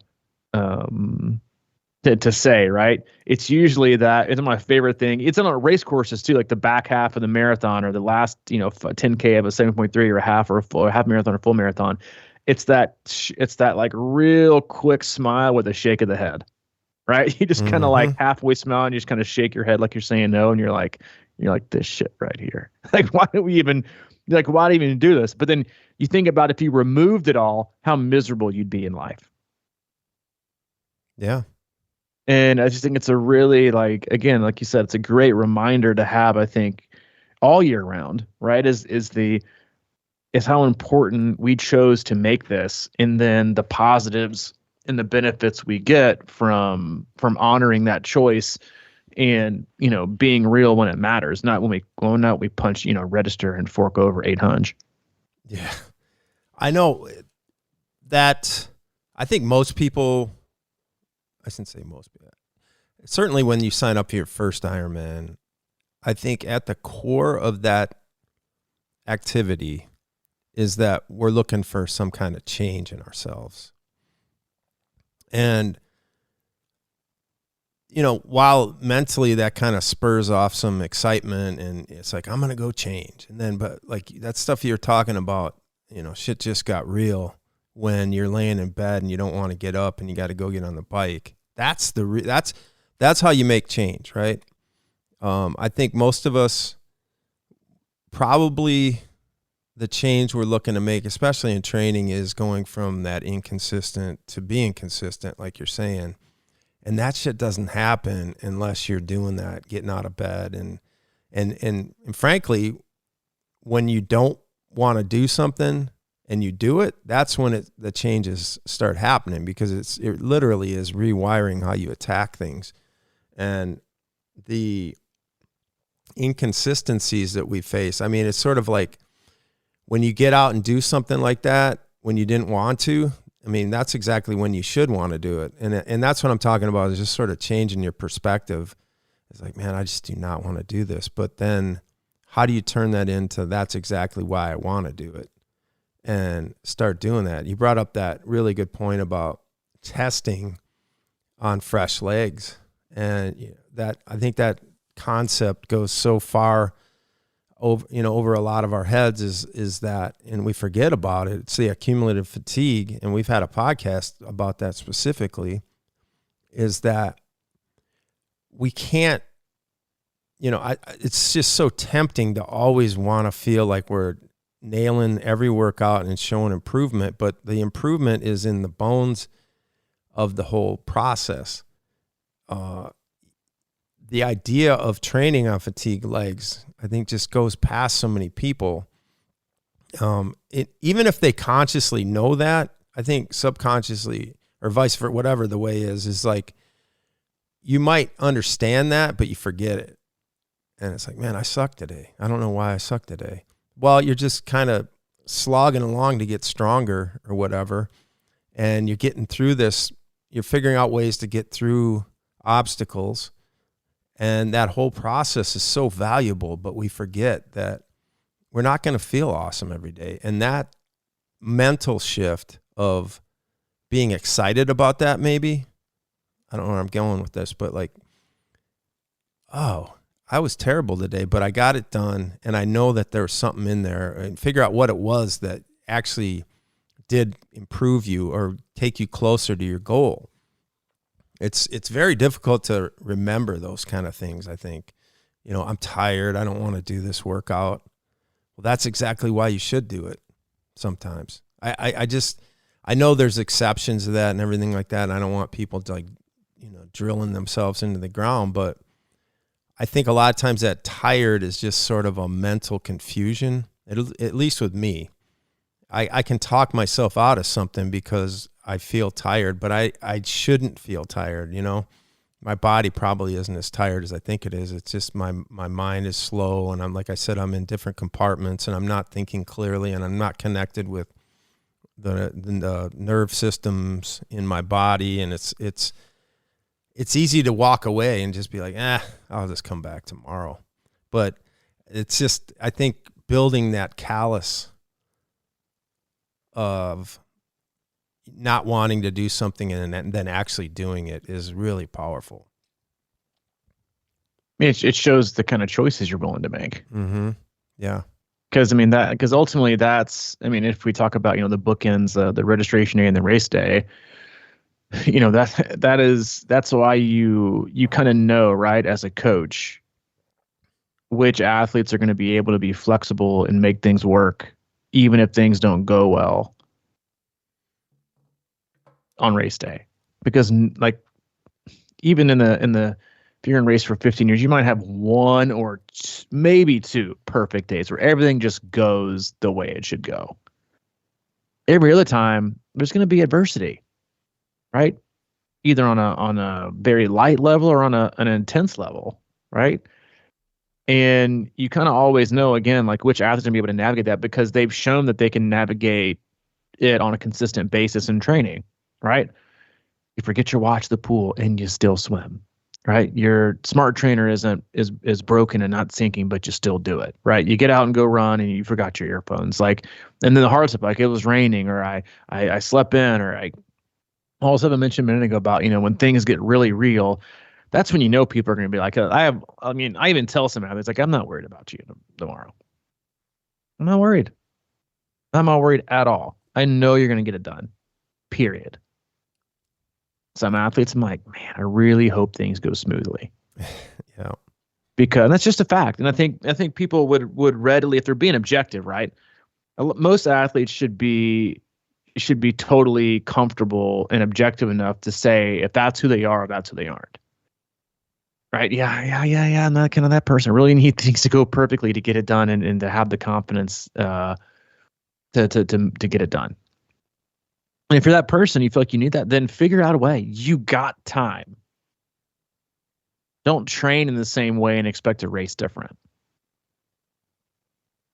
say, right, it's usually that. It's my favorite thing. It's on race courses too, like the back half of the marathon or the last 10K of a 7.3 or a half marathon or full marathon. It's that like real quick smile with a shake of the head, right? You just kind of like halfway smile and you just kind of shake your head like you're saying no, and you're like this shit right here. Like why do we even do this? But then you think about if you removed it all, how miserable you'd be in life. Yeah. And I just think it's a really, like, again, like you said, it's a great reminder to have, I think, all year round, right? Is how important we chose to make this, and then the positives and the benefits we get from honoring that choice and, being real when it matters, not when we go out, we punch, register and fork over 800. Yeah. I know that I think most people, I shouldn't say most, but certainly when you sign up for your first Ironman, I think at the core of that activity is that we're looking for some kind of change in ourselves. And, while mentally that kind of spurs off some excitement and it's like, I'm going to go change. And then, but like that stuff you're talking about, shit just got real when you're laying in bed and you don't want to get up and you got to go get on the bike. That's how you make change, right? I think most of us probably the change we're looking to make, especially in training, is going from that inconsistent to being consistent, like you're saying. And that shit doesn't happen unless you're doing that, getting out of bed. And frankly, when you don't want to do something and you do it, that's when the changes start happening, because it literally is rewiring how you attack things. And the inconsistencies that we face, it's sort of like when you get out and do something like that when you didn't want to, that's exactly when you should want to do it. And that's what I'm talking about, is just sort of changing your perspective. It's like, man, I just do not want to do this. But then how do you turn that into, that's exactly why I want to do it, and start doing that? You brought up that really good point about testing on fresh legs. And that, I think that concept goes so far over a lot of our heads is that, and we forget about it. It's the accumulative fatigue. And we've had a podcast about that specifically, is that we can't it's just so tempting to always want to feel like we're nailing every workout and showing improvement, but the improvement is in the bones of the whole process. The idea of training on fatigue legs, I think, just goes past so many people. Even if they consciously know that, I think subconsciously or vice versa, whatever the way is like, you might understand that, but you forget it. And it's like, man, I suck today. I don't know why I suck today. Well, you're just kind of slogging along to get stronger or whatever. And you're getting through this. You're figuring out ways to get through obstacles. And that whole process is so valuable, but we forget that we're not going to feel awesome every day. And that mental shift of being excited about that, maybe, I don't know where I'm going with this, but like, oh, I was terrible today, but I got it done. And I know that there was something in there, and figure out what it was that actually did improve you or take you closer to your goal. It's very difficult to remember those kind of things, I think. I'm tired. I don't want to do this workout. Well, that's exactly why you should do it sometimes. I know there's exceptions to that and everything like that, and I don't want people to drilling themselves into the ground, but I think a lot of times that tired is just sort of a mental confusion, at least with me. I can talk myself out of something because I feel tired, but I shouldn't feel tired, My body probably isn't as tired as I think it is. It's just my mind is slow, and like I said, I'm in different compartments, and I'm not thinking clearly, and I'm not connected with the nerve systems in my body, and it's easy to walk away and just be like, I'll just come back tomorrow. But it's just, I think, building that callus of not wanting to do something and then actually doing it is really powerful. I mean, it shows the kind of choices you're willing to make. Mm-hmm. Yeah. Because ultimately if we talk about, the bookends, the registration day and the race day, that's why you kind of know, right, as a coach, which athletes are going to be able to be flexible and make things work, even if things don't go well on race day. Because even in the if you're in race for 15 years, you might have one or maybe two perfect days where everything just goes the way it should go. Every other time, there's going to be adversity, right? Either on a very light level or on an intense level, right? And you kind of always know, again, like which athletes are going to be able to navigate that because they've shown that they can navigate it on a consistent basis in training, right? You forget your watch at the pool and you still swim, right? Your smart trainer is broken and not syncing, but you still do it, right? You get out and go run and you forgot your earphones, and then the hard stuff, like it was raining or I slept in, or all of a sudden I mentioned a minute ago about, when things get really real, that's when people are going to be like, I even tell some athletes, like, I'm not worried about you tomorrow. I'm not worried. I'm not worried at all. I know you're going to get it done, period. Some athletes, I'm like, man, I really hope things go smoothly. Yeah. Because that's just a fact. And I think people would readily, if they're being objective, right? Most athletes should be totally comfortable and objective enough to say if that's who they are or that's who they aren't. Right? Yeah. I'm not kind of that person. I really need things to go perfectly to get it done and to have the confidence to get it done. And if you're that person, you feel like you need that, then figure out a way. You got time. Don't train in the same way and expect to race different.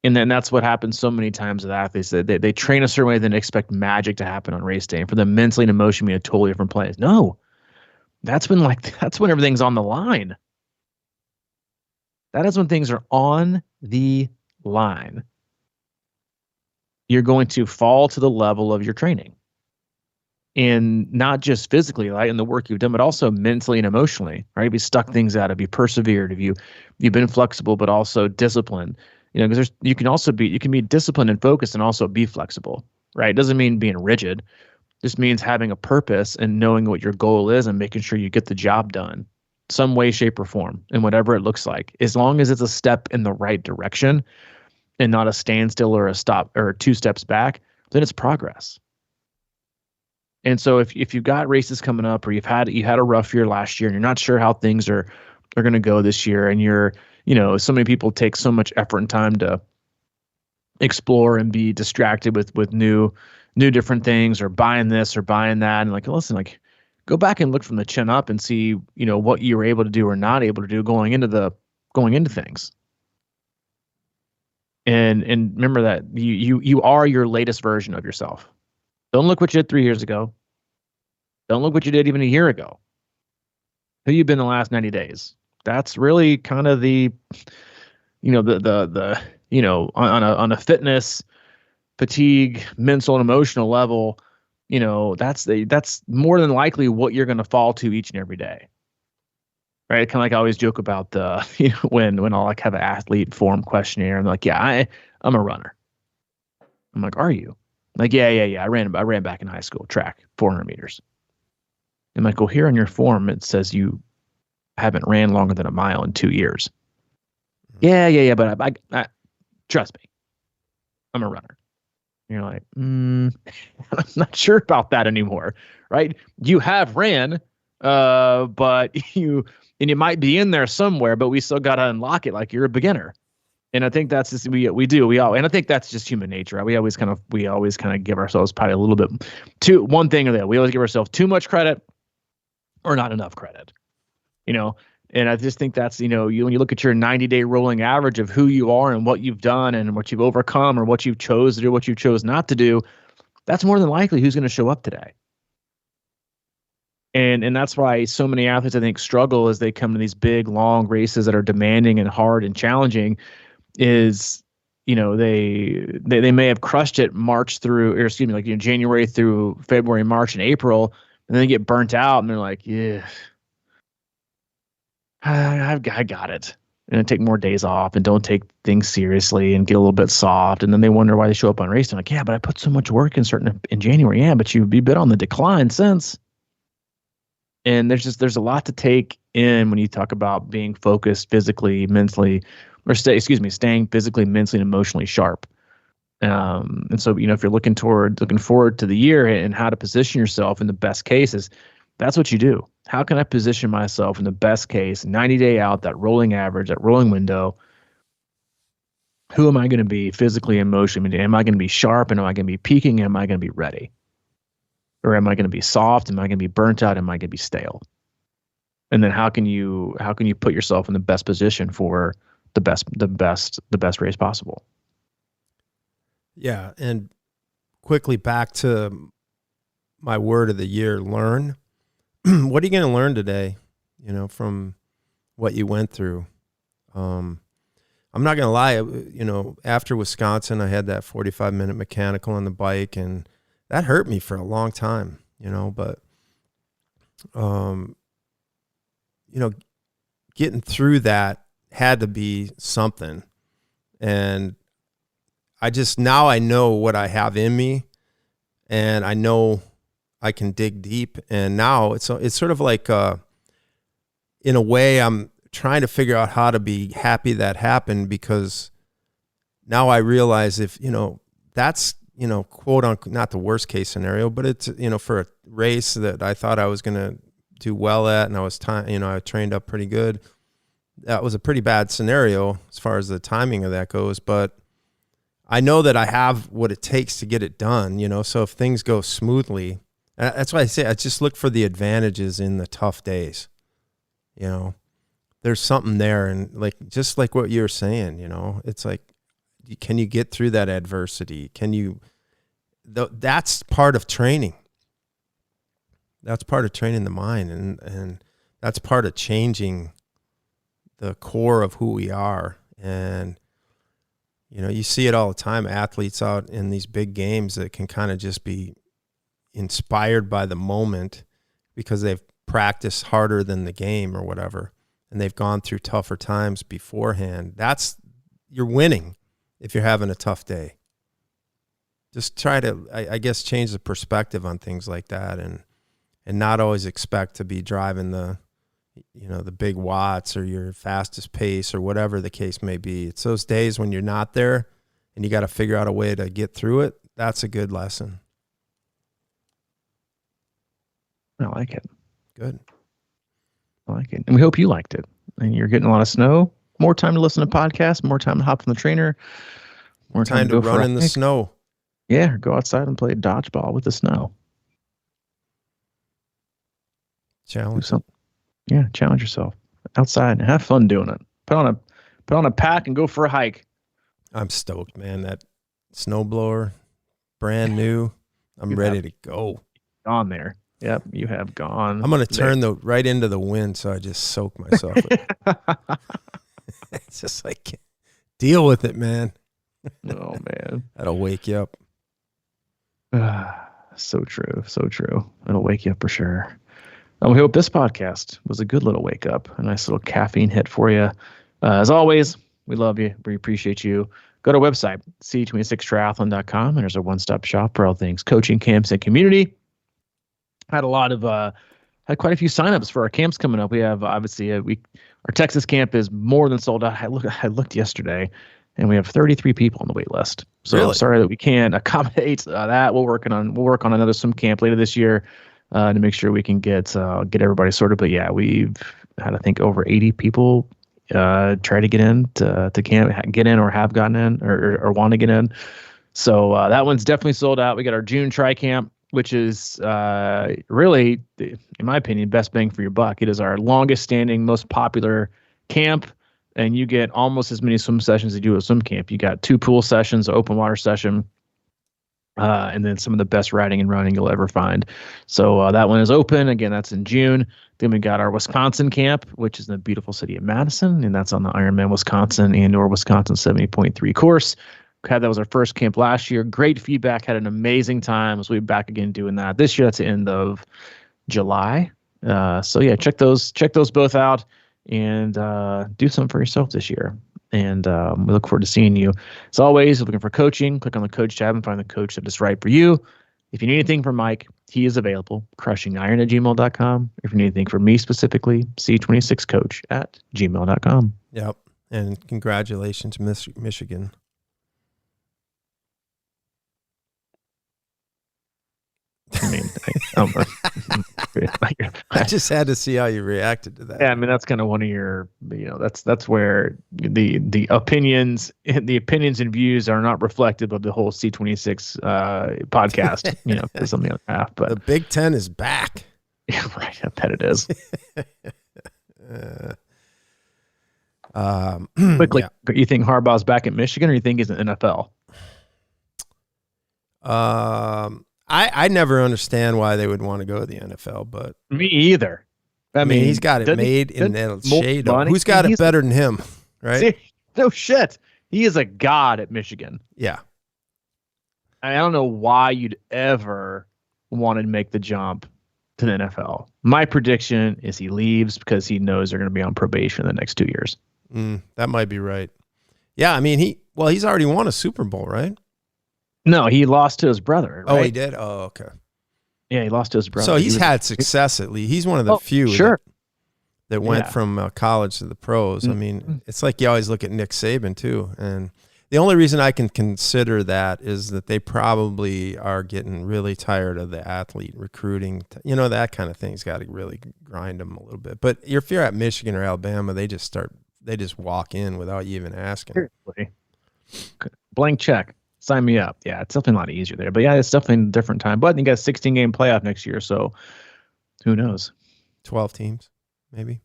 And then that's what happens so many times with athletes. They train a certain way, then expect magic to happen on race day. And for them, mentally and emotionally, a totally different place. No, that's when everything's on the line. That is when things are on the line. You're going to fall to the level of your training. And not just physically, right, in the work you've done, but also mentally and emotionally, right? If you stuck things out, if you persevered, if you've been flexible, but also disciplined, because you can be disciplined and focused and also be flexible, right? It doesn't mean being rigid. It just means having a purpose and knowing what your goal is and making sure you get the job done. some way, shape, or form, in whatever it looks like, as long as it's a step in the right direction and not a standstill or a stop or 2 steps back, then it's progress. And so if you've got races coming up, or you had a rough year last year and you're not sure how things are going to go this year, and so many people take so much effort and time to explore and be distracted with new different things, or buying this or buying that, and listen, go back and look from the chin up and see, what you were able to do or not able to do going into things. And remember that you are your latest version of yourself. Don't look what you did 3 years ago. Don't look what you did even a year ago. Who you've been the last 90 days. That's really kind of the on a fitness, fatigue, mental and emotional level, that's more than likely what you're going to fall to each and every day. Right? Kind of like I always joke about when I'll have an athlete form questionnaire, I'm like, yeah, I'm a runner. I'm like, are you? Like, yeah. I ran back in high school, track, 400 meters. I'm like, well, here on your form, it says you haven't ran longer than a mile in 2 years. Yeah. But I trust me, I'm a runner. And you're like, I'm not sure about that anymore, right? You have ran, but you might be in there somewhere, but we still got to unlock it like you're a beginner. And I think that's just and I think that's just human nature. Right? We always kind of give ourselves probably a little bit one thing or that. We always give ourselves too much credit or not enough credit, And I just think that's, when you look at your 90-day rolling average of who you are and what you've done and what you've overcome or what you've chose to do, what you chose not to do, that's more than likely who's going to show up today. And that's why so many athletes, I think, struggle as they come to these big, long races that are demanding and hard and challenging. Is, they may have crushed it January through February, March, and April, and then they get burnt out and they're like, yeah, I got it. And I take more days off and don't take things seriously and get a little bit soft. And then they wonder why they show up on race. They're like, yeah, but I put so much work in January. Yeah, but you've been on the decline since. And there's a lot to take in when you talk about being focused physically, mentally, staying physically, mentally, and emotionally sharp. And so, if you're looking forward to the year and how to position yourself in the best cases, that's what you do. How can I position myself in the best case, 90-day out, that rolling average, that rolling window? Who am I going to be physically, emotionally? Am I going to be sharp? And am I going to be peaking? Am I going to be ready? Or am I going to be soft? Am I going to be burnt out? Am I going to be stale? And then how can you put yourself in the best position for the best race possible? Yeah, and quickly back to my word of the year, learn. What are you going to learn today, from what you went through? I'm not going to lie, after Wisconsin, I had that 45-minute mechanical on the bike, and that hurt me for a long time, but, getting through that had to be something. And now I know what I have in me, and I know I can dig deep. And now it's sort of like, in a way, I'm trying to figure out how to be happy that happened, because now I realize if, that's, quote unquote, not the worst case scenario, but it's, for a race that I thought I was going to do well at, and I trained up pretty good. That was a pretty bad scenario as far as the timing of that goes, but I know that I have what it takes to get it done, so if things go smoothly, that's why I say I just look for the advantages in the tough days. There's something there, and just like what you're saying, it's like, can you get through that adversity? That's part of training. That's part of training the mind, and that's part of changing the core of who we are. And you see it all the time, athletes out in these big games that can kind of just be inspired by the moment because they've practiced harder than the game or whatever, and they've gone through tougher times beforehand. You're winning if you're having a tough day. Just try to, I guess, change the perspective on things like that, and not always expect to be driving the the big watts or your fastest pace or whatever the case may be. It's those days when you're not there and you got to figure out a way to get through it. That's a good lesson. I like it. Good. I like it. And we hope you liked it. And you're getting a lot of snow. More time to listen to podcasts. More time to hop on the trainer. More time to run in the snow. Yeah, go outside and play dodgeball with the snow. Challenge. Yeah, challenge yourself outside and have fun doing it. Put on a pack and go for a hike. I'm stoked, man. That snowblower, brand new. I'm ready to go. Gone there. Yep, you have gone. I'm going to turn right into the wind, so I just soak myself. It's just like, deal with it, man. Oh, man. That'll wake you up. So true. So true. It'll wake you up for sure. And we hope this podcast was a good little wake up, a nice little caffeine hit for you. As always, we love you. We appreciate you. Go to our website, c26triathlon.com, and there's a one-stop shop for all things coaching, camps, and community. Had quite a few signups for our camps coming up. We have obviously our Texas camp is more than sold out. I looked yesterday, and we have 33 people on the wait list. So really? Sorry that we can't accommodate that. We'll work on another swim camp later this year to make sure we can get everybody sorted. But yeah, we've had I think over 80 people try to get in to camp, get in or have gotten in or want to get in. So that one's definitely sold out. We got our June tri camp, which is really, in my opinion, best bang for your buck. It is our longest standing, most popular camp, and you get almost as many swim sessions as you do at swim camp. You got 2 pool sessions, open water session, and then some of the best riding and running you'll ever find. So that one is open. Again, that's in June. Then we got our Wisconsin camp, which is in the beautiful city of Madison, and that's on the Ironman Wisconsin and/or Wisconsin 70.3 course. That was our first camp last year. Great feedback. Had an amazing time. So we'll be back again doing that this year. That's the end of July. So yeah, check those both out and do something for yourself this year. And we look forward to seeing you. As always, looking for coaching, click on the coach tab and find the coach that is right for you. If you need anything from Mike, he is available, crushingiron@gmail.com. If you need anything from me specifically, c26coach@gmail.com. Yep. And congratulations, Michigan. I mean, I just had to see how you reacted to that. Yeah, I mean that's kind of one of your, that's where the opinions and views are not reflective of the whole C26 podcast. Because on the other half, but the Big Ten is back. Yeah, right. I bet it is. Quickly, yeah. You think Harbaugh's back at Michigan, or you think he's in the NFL? I never understand why they would want to go to the NFL, but me either. I mean he's got it made in the shade. Who's got it better than him, right? See, no shit. He is a god at Michigan. Yeah. I don't know why you'd ever want to make the jump to the NFL. My prediction is he leaves because he knows they're going to be on probation in the next 2 years. That might be right. Yeah, I mean he's already won a Super Bowl, right? No, he lost to his brother. Right? Oh, he did? Oh, okay. Yeah, he lost to his brother. So he's had success at least. He's one of the few that went from college to the pros. Mm-hmm. I mean, it's like you always look at Nick Saban too. And the only reason I can consider that is that they probably are getting really tired of the athlete recruiting. That kind of thing's got to really grind them a little bit. But if you're at Michigan or Alabama, they just walk in without you even asking. Seriously. Blank check. Sign me up. Yeah, it's definitely a lot easier there. But yeah, it's definitely a different time. But you got a 16-game playoff next year, so who knows? 12 teams, maybe?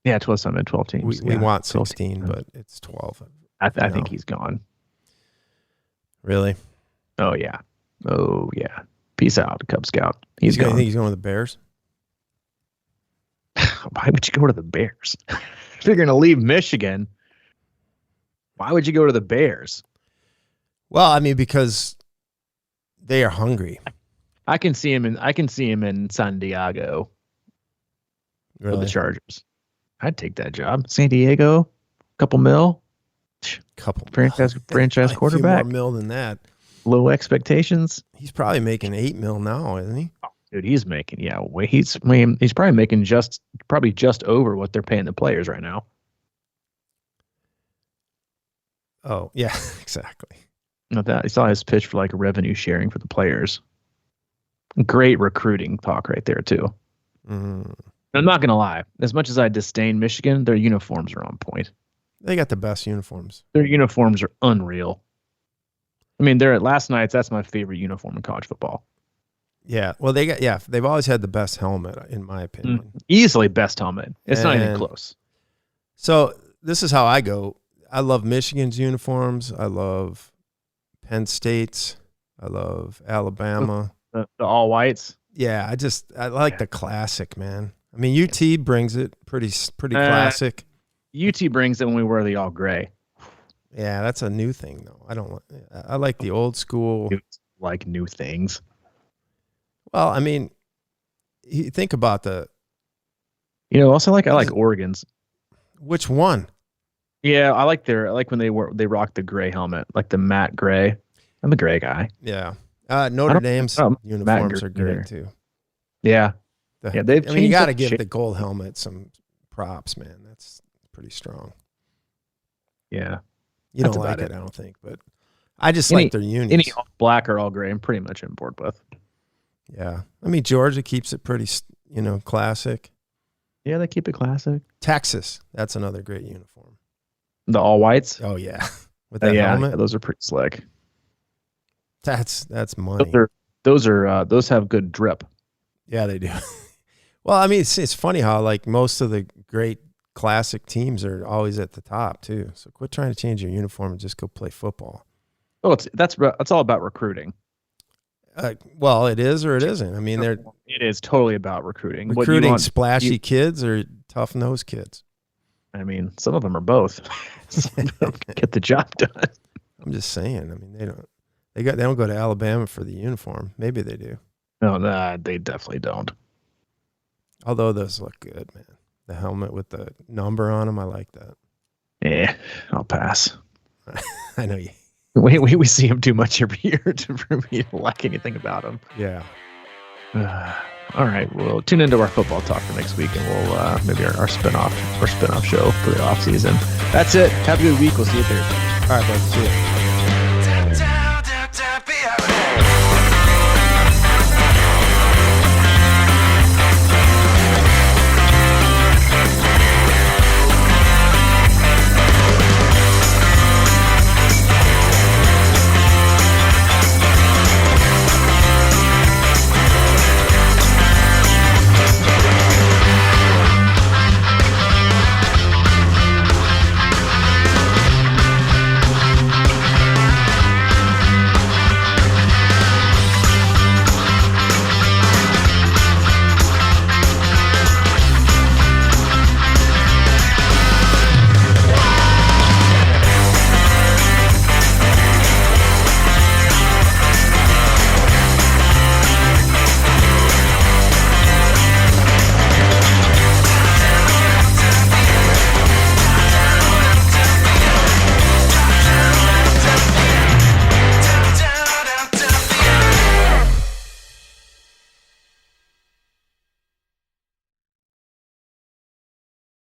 Yeah, 12 teams. We want 16, but it's 12. I think he's gone. Really? Oh, yeah. Peace out, Cub Scout. He's gone. You think he's going to the Bears? Why would you go to the Bears? If you're going to leave Michigan, why would you go to the Bears? Well, I mean, because they are hungry. I can see him in San Diego with the Chargers. I'd take that job. San Diego, couple mil. Franchise quarterback. A few more mil than that. Low expectations. He's probably making $8 million now, isn't he? Dude, he's making he's probably making just over what they're paying the players right now. Oh yeah, exactly. Not that I saw his pitch for like revenue sharing for the players. Great recruiting talk right there too. Mm. I'm not gonna lie. As much as I disdain Michigan, their uniforms are on point. They got the best uniforms. Their uniforms are unreal. I mean, they're at last night's. That's my favorite uniform in college football. Yeah. Well, they've always had the best helmet, in my opinion. Easily best helmet. It's not even close. So this is how I go. I love Michigan's uniforms. I love Penn State's. I love Alabama. The all whites. Yeah, I like the classic, man. I mean, UT brings it pretty classic. UT brings it when we wear the all gray. Yeah, that's a new thing though. I like the old school. Like new things. Well, I mean, you think about I like Oregon's. Which one? Yeah, I like when they rock the gray helmet, like the matte gray. I'm a gray guy. Yeah. Notre Dame's uniforms are great too. Yeah. You got to give the gold helmet some props, man. That's pretty strong. Yeah. You don't like it, I don't think, but I just like their unis. Any black or all gray, I'm pretty much on board with. Yeah. I mean, Georgia keeps it pretty, classic. Yeah, they keep it classic. Texas, that's another great uniform. The all whites? Oh, yeah. With that helmet? Yeah, those are pretty slick. That's money. Those have good drip. Yeah, they do. Well, I mean, it's funny how like most of the great classic teams are always at the top too. So quit trying to change your uniform and just go play football. Oh, that's all about recruiting. Well, it is or it isn't. I mean, it is totally about recruiting. Recruiting splashy kids or tough nosed kids. I mean, some of them are both. Some of them get the job done. I'm just saying. I mean, they don't go to Alabama for the uniform. Maybe they do. No, they definitely don't. Although those look good, man. The helmet with the number on them, I like that. Yeah, I'll pass. I know you. We see him too much every year for me to like anything about him. Yeah. All right. We'll tune into our football talk for next week, and we'll maybe our spinoff show for the off season. That's it. Have a good week. We'll see you Thursday. All right, bud. See you.